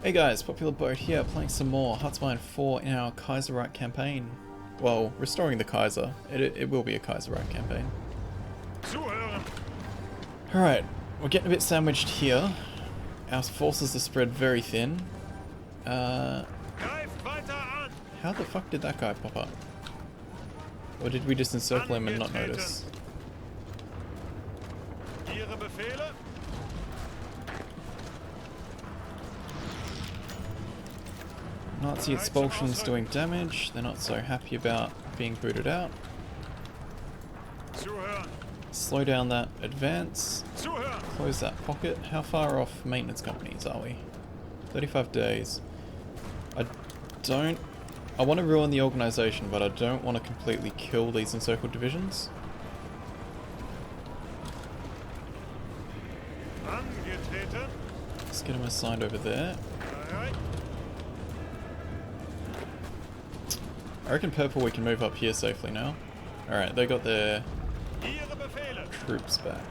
Hey guys, Popular Boat here, playing some more HOI4 in our Kaiserreich campaign. Well, restoring the Kaiser. It will be a Kaiserreich campaign. Alright, we're getting a bit sandwiched here. Our forces are spread very thin. How the fuck did that guy pop up? Or did we just encircle him and not notice? Nazi expulsion's doing damage. They're not so happy about being booted out. Slow down that advance. Close that pocket. How far off maintenance companies are we? 35 days. I want to ruin the organization, but I don't want to completely kill these encircled divisions. Let's get them assigned over there. I reckon purple we can move up here safely now. Alright, they got their troops back.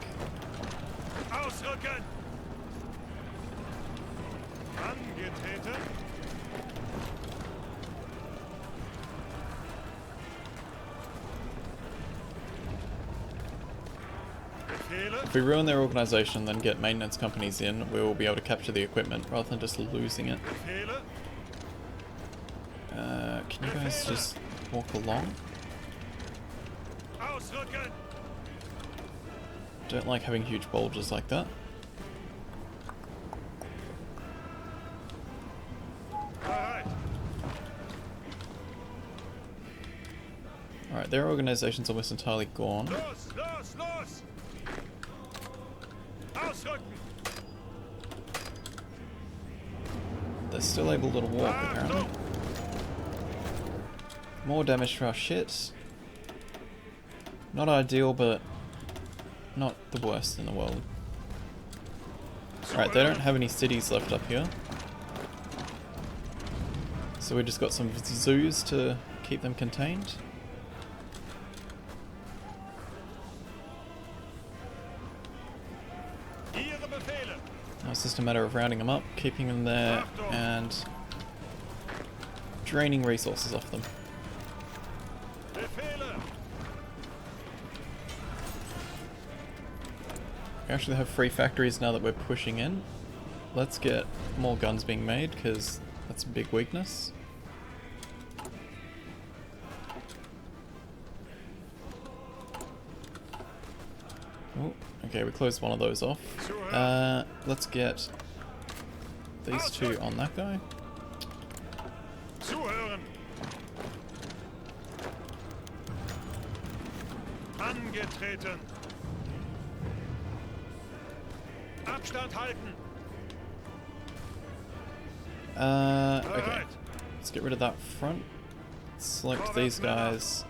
If we ruin their organization, then get maintenance companies in, we will be able to capture the equipment rather than just losing it. Can you guys just walk along? Don't like having huge bulges like that. Alright, their organization's almost entirely gone. They're still able to walk, apparently. More damage to our shit. Not ideal, but not the worst in the world. Alright, they don't have any cities left up here. So we just got some zoos to keep them contained. Now it's just a matter of rounding them up, keeping them there, and draining resources off them. We actually have 3 factories now that we're pushing in. Let's get more guns being made, because that's a big weakness. Oh, okay, we closed one of those off. Let's get these 2 on that guy. Angetreten. Abstand halten. Okay. Let's get rid of that front. Select these guys.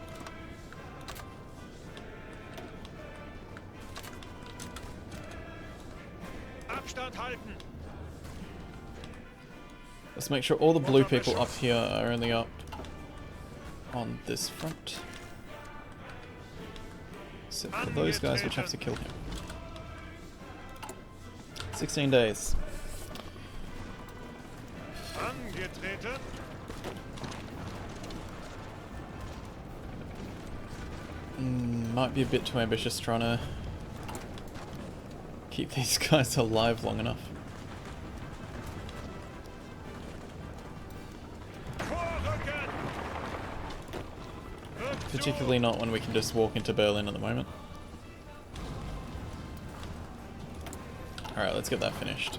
Abstand halten. Let's make sure all the blue people up here are only up on this front. Except for those guys which have to kill him. 16 days. Angetreten. Might be a bit too ambitious trying to keep these guys alive long enough. Particularly not when we can just walk into Berlin at the moment. Alright, let's get that finished.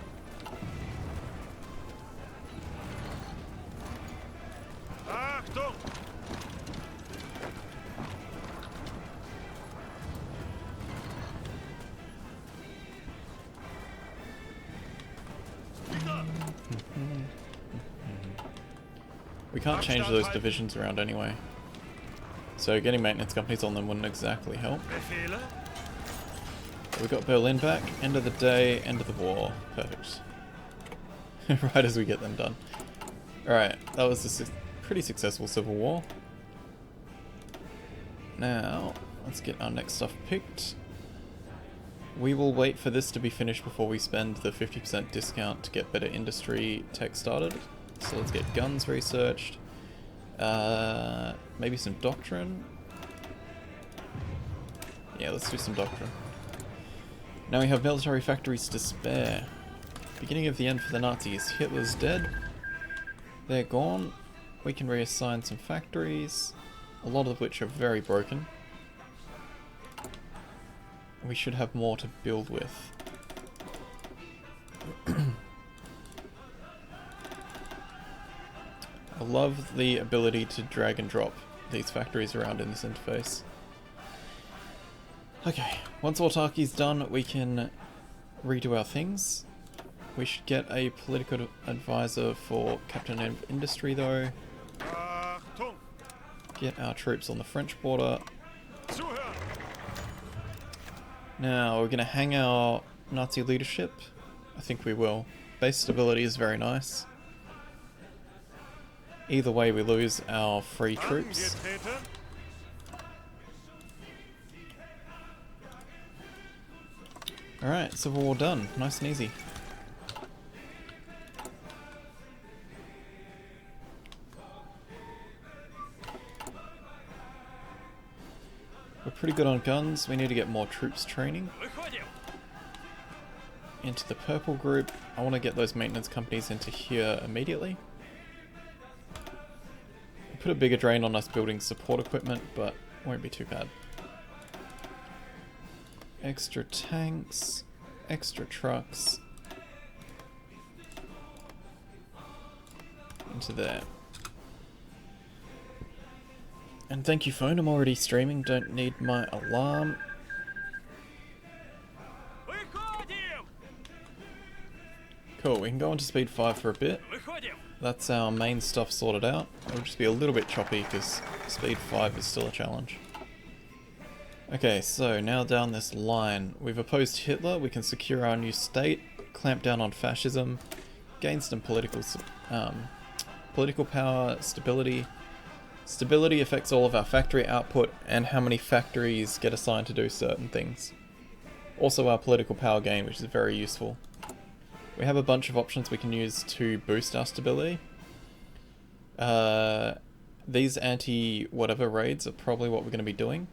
Achtung! We can't change those divisions around anyway. So getting maintenance companies on them wouldn't exactly help. We got Berlin back, end of the day, end of the war. Perfect. Right as we get them done. Alright, that was a pretty successful civil war. Now, let's get our next stuff picked. We will wait for this to be finished before we spend the 50% discount to get better industry tech started. So let's get guns researched. Maybe some doctrine. Yeah, let's do some doctrine. Now we have military factories to spare. Beginning of the end for the Nazis. Hitler's dead. They're gone. We can reassign some factories, a lot of which are very broken. We should have more to build with. I love the ability to drag and drop these factories around in this interface. Okay, once autarky's done, we can redo our things. We should get a political advisor for Captain of Industry though. Achtung! Get our troops on the French border. Zuhören! Now, we're going to hang our Nazi leadership. I think we will. Base stability is very nice. Either way, we lose our free troops. Angetreten! Alright, Civil War done. Nice and easy. We're pretty good on guns. We need to get more troops training. Into the purple group. I want to get those maintenance companies into here immediately. Put a bigger drain on us building support equipment, but won't be too bad. Extra tanks, extra trucks. Into there. And thank you phone, I'm already streaming, don't need my alarm. Cool, we can go on to speed 5 for a bit. That's our main stuff sorted out. It'll just be a little bit choppy because speed 5 is still a challenge. Okay, so now down this line, we've opposed Hitler, we can secure our new state, clamp down on fascism, gain some political power, stability. Stability affects all of our factory output and how many factories get assigned to do certain things. Also our political power gain, which is very useful. We have a bunch of options we can use to boost our stability. These anti-whatever raids are probably what we're going to be doing.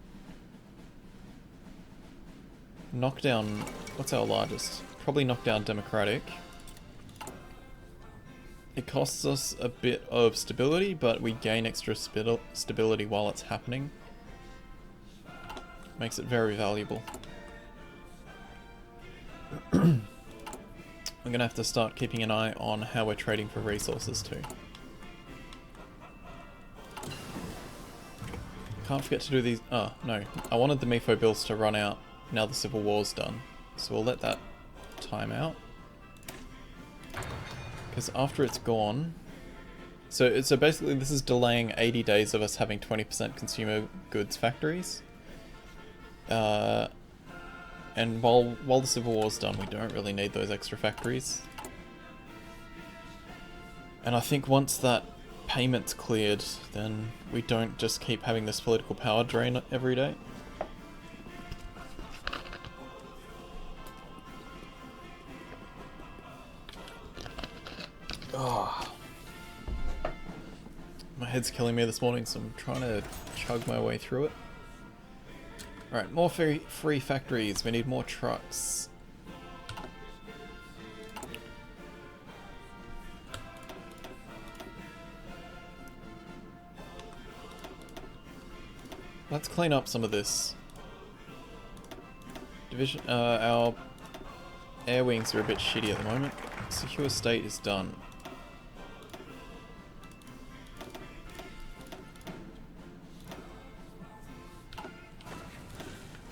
Knockdown, what's our largest? Probably knockdown democratic. It costs us a bit of stability, but we gain extra stability while it's happening. Makes it very valuable. I'm gonna have to start keeping an eye on how we're trading for resources too. Can't forget to do these. Oh, no. I wanted the MIFO bills to run out now the Civil War's done. So we'll let that time out. Because after it's gone... So basically this is delaying 80 days of us having 20% consumer goods factories. And while the Civil War's done, we don't really need those extra factories. And I think once that payment's cleared, then we don't just keep having this political power drain every day. Oh. My head's killing me this morning, so I'm trying to chug my way through it. Alright, more free factories. We need more trucks. Let's clean up some of this. Our air wings are a bit shitty at the moment. Secure state is done.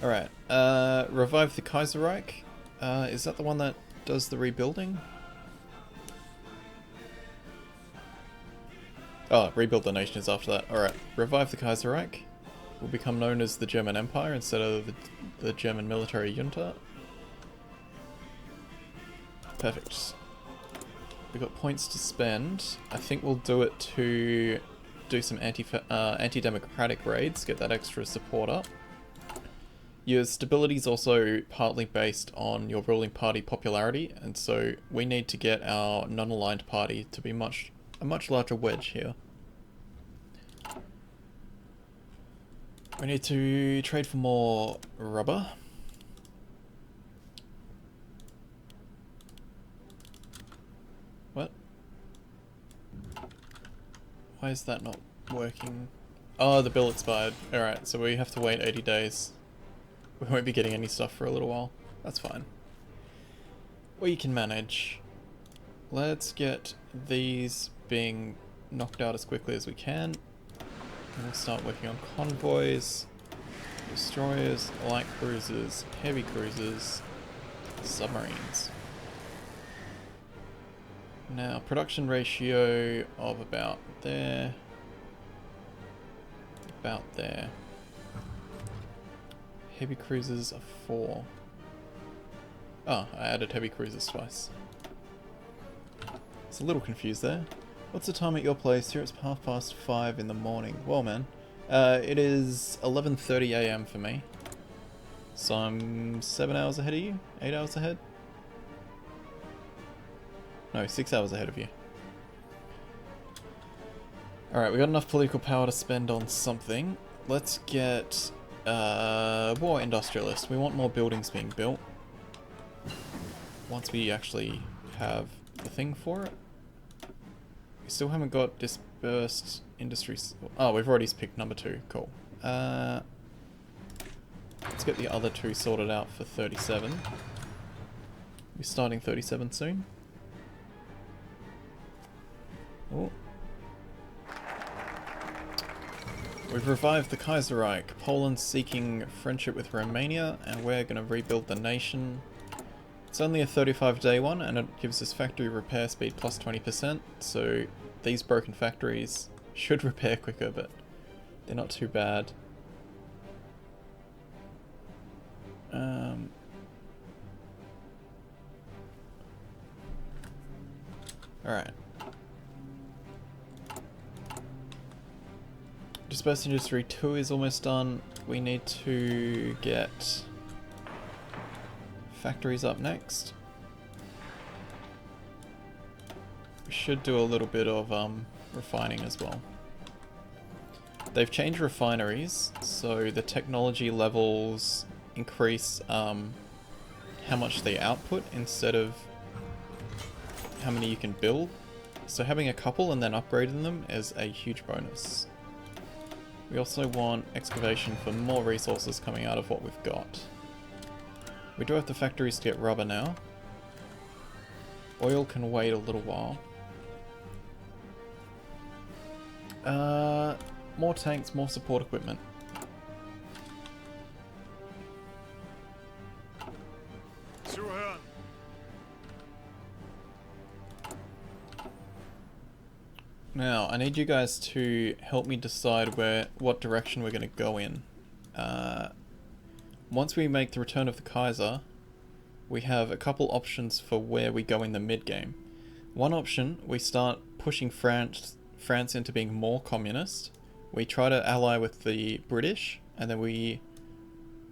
Alright, revive the Kaiserreich. Is that the one that does the rebuilding? Oh, rebuild the nation is after that. Alright, revive the Kaiserreich. Will become known as the German Empire instead of the German military junta. Perfect. We've got points to spend. I think we'll do it to do some anti-democratic raids, get that extra support up. Your stability is also partly based on your ruling party popularity, and so we need to get our non-aligned party to be a much larger wedge here. We need to trade for more rubber. What? Why is that not working? Oh, the bill expired. Alright, so we have to wait 80 days. We won't be getting any stuff for a little while. That's fine. We can manage. Let's get these being knocked out as quickly as we can. And we'll start working on convoys, destroyers, light cruisers, heavy cruisers, submarines. Now, production ratio of about there. About there. Heavy cruisers are 4. Oh, I added heavy cruisers twice. It's a little confused there. What's the time at your place? Here it's 5:30 in the morning. Well, man. It is 11:30 AM for me. So I'm 7 hours ahead of you? 8 hours ahead? No, 6 hours ahead of you. Alright, we got enough political power to spend on something. Let's get war industrialist. We want more buildings being built. Once we actually have the thing for it. We still haven't got dispersed industries. Oh, we've already picked number 2. Cool. Let's get the other 2 sorted out for 37. We're starting 37 soon. Oh. We've revived the Kaiserreich. Poland's seeking friendship with Romania, and we're going to rebuild the nation. It's only a 35-day one, and it gives us factory repair speed plus 20%, so these broken factories should repair quicker, but they're not too bad. Alright. Dispersed Industry 2 is almost done. We need to get factories up next. We should do a little bit of refining as well. They've changed refineries, so the technology levels increase how much they output instead of how many you can build. So having a couple and then upgrading them is a huge bonus. We also want excavation for more resources coming out of what we've got. We do have the factories to get rubber now. Oil can wait a little while. More tanks, more support equipment. Zuhören. Now, I need you guys to help me decide what direction we're going to go in. Once we make the return of the Kaiser, we have a couple options for where we go in the mid-game. One option, we start pushing France into being more communist. We try to ally with the British, and then we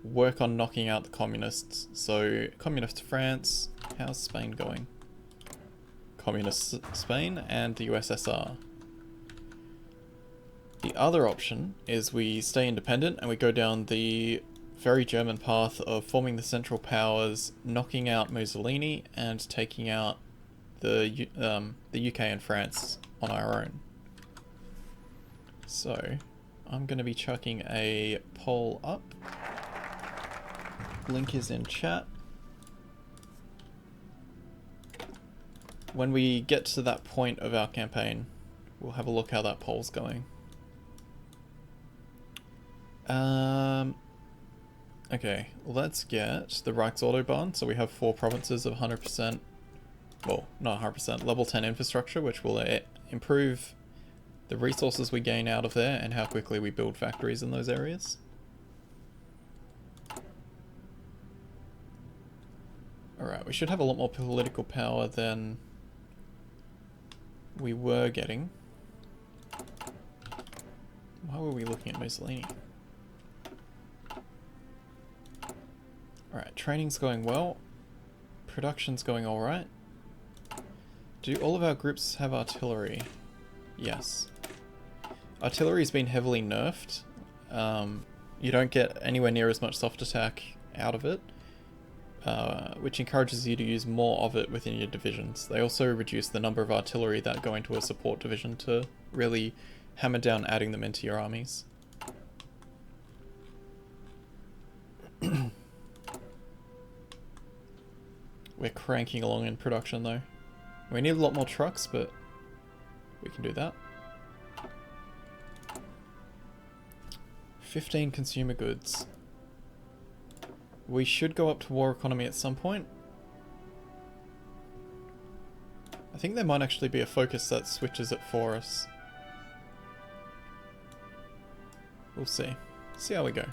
work on knocking out the communists. So, communist France, how's Spain going? Communist Spain and the USSR. The other option is we stay independent and we go down the very German path of forming the Central Powers, knocking out Mussolini, and taking out the UK and France on our own. So, I'm going to be chucking a poll up. Link is in chat. When we get to that point of our campaign, we'll have a look how that poll's going. Okay, let's get the Reichsautobahn. So we have 4 provinces of 100%, well, not 100%, level 10 infrastructure, which will improve the resources we gain out of there and how quickly we build factories in those areas. Alright, we should have a lot more political power than we were getting. Why were we looking at Mussolini? Alright, training's going well. Production's going alright. Do all of our groups have artillery? Yes. Artillery's been heavily nerfed. You don't get anywhere near as much soft attack out of it, which encourages you to use more of it within your divisions. They also reduce the number of artillery that go into a support division to really hammer down adding them into your armies. We're cranking along in production though. We need a lot more trucks, but we can do that. 15 consumer goods. We should go up to war economy at some point. I think there might actually be a focus that switches it for us. We'll see. See how we go.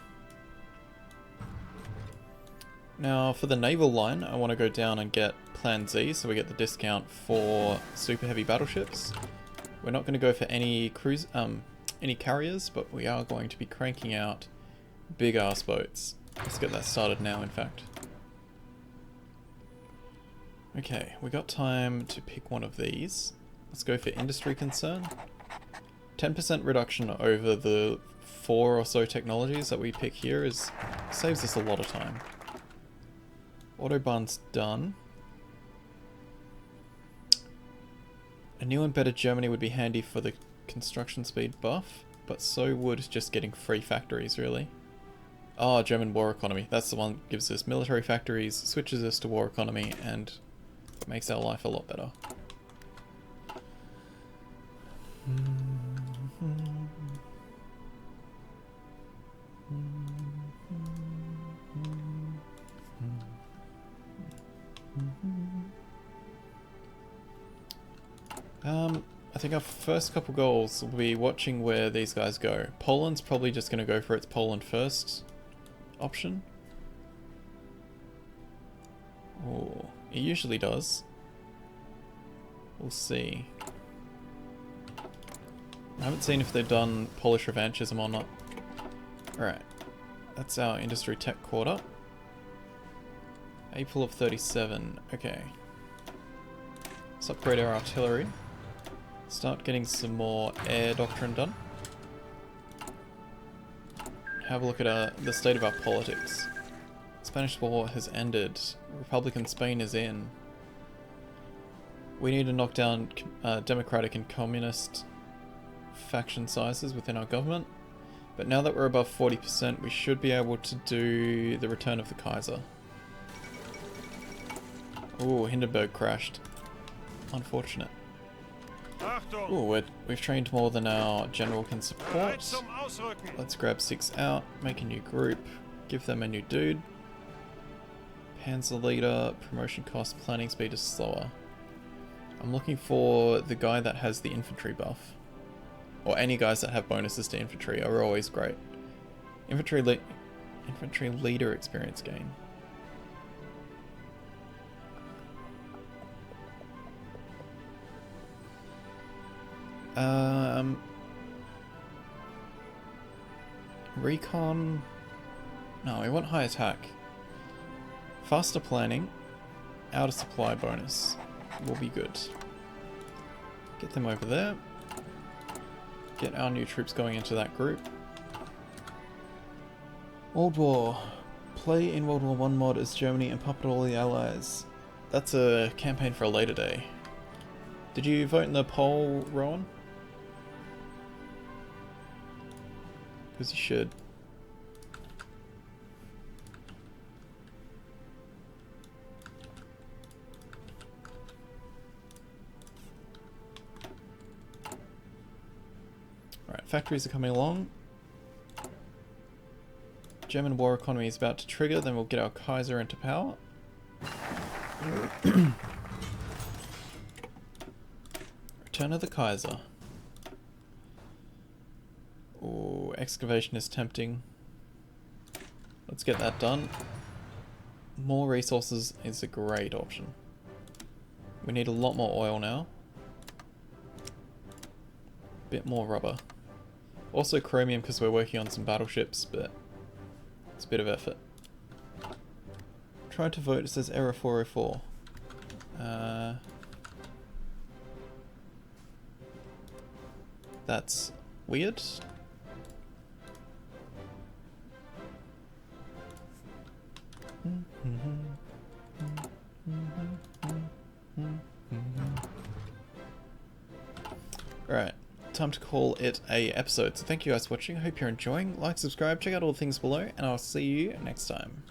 Now for the naval line, I want to go down and get Plan Z so we get the discount for super heavy battleships. We're not going to go for any any carriers, but we are going to be cranking out big ass boats. Let's get that started now, in fact. Okay, we got time to pick one of these. Let's go for industry concern. 10% reduction over the 4 or so technologies that we pick here saves us a lot of time. Autobahn's done. A new and better Germany would be handy for the construction speed buff, but so would just getting free factories, really. Oh, German war economy. That's the one that gives us military factories, switches us to war economy, and makes our life a lot better. I think our first couple goals will be watching where these guys go. Poland's probably just going to go for its Poland first option. Oh, it usually does. We'll see. I haven't seen if they've done Polish revanchism or not. Alright, that's our industry tech caught up. April of 37, okay. Let's upgrade our artillery. Start getting some more air doctrine done. Have a look at the state of our politics. Spanish War has ended. Republican Spain is in. We need to knock down democratic and communist faction sizes within our government. But now that we're above 40%, we should be able to do the return of the Kaiser. Ooh, Hindenburg crashed. Unfortunate. Ooh, we've trained more than our general can support. Let's grab 6 out, make a new group, give them a new dude. Panzer leader, promotion cost, planning speed is slower. I'm looking for the guy that has the infantry buff. Or any guys that have bonuses to infantry are always great. Infantry leader experience gain. Recon. No, we want high attack. Faster planning. Out of supply bonus. Will be good. Get them over there. Get our new troops going into that group. World War. Play in World War I mod as Germany and puppet all the allies. That's a campaign for a later day. Did you vote in the poll, Rowan? Because you should. Alright, factories are coming along. German war economy is about to trigger, then we'll get our Kaiser into power. Return of the Kaiser. Ooh, excavation is tempting. Let's get that done. More resources is a great option. We need a lot more oil now. Bit more rubber. Also chromium because we're working on some battleships, but it's a bit of effort. Tried to vote, it says error 404. That's weird. Alright, time to call it a episode. So thank you guys for watching. I hope you're enjoying. Like, subscribe, check out all the things below, and I'll see you next time.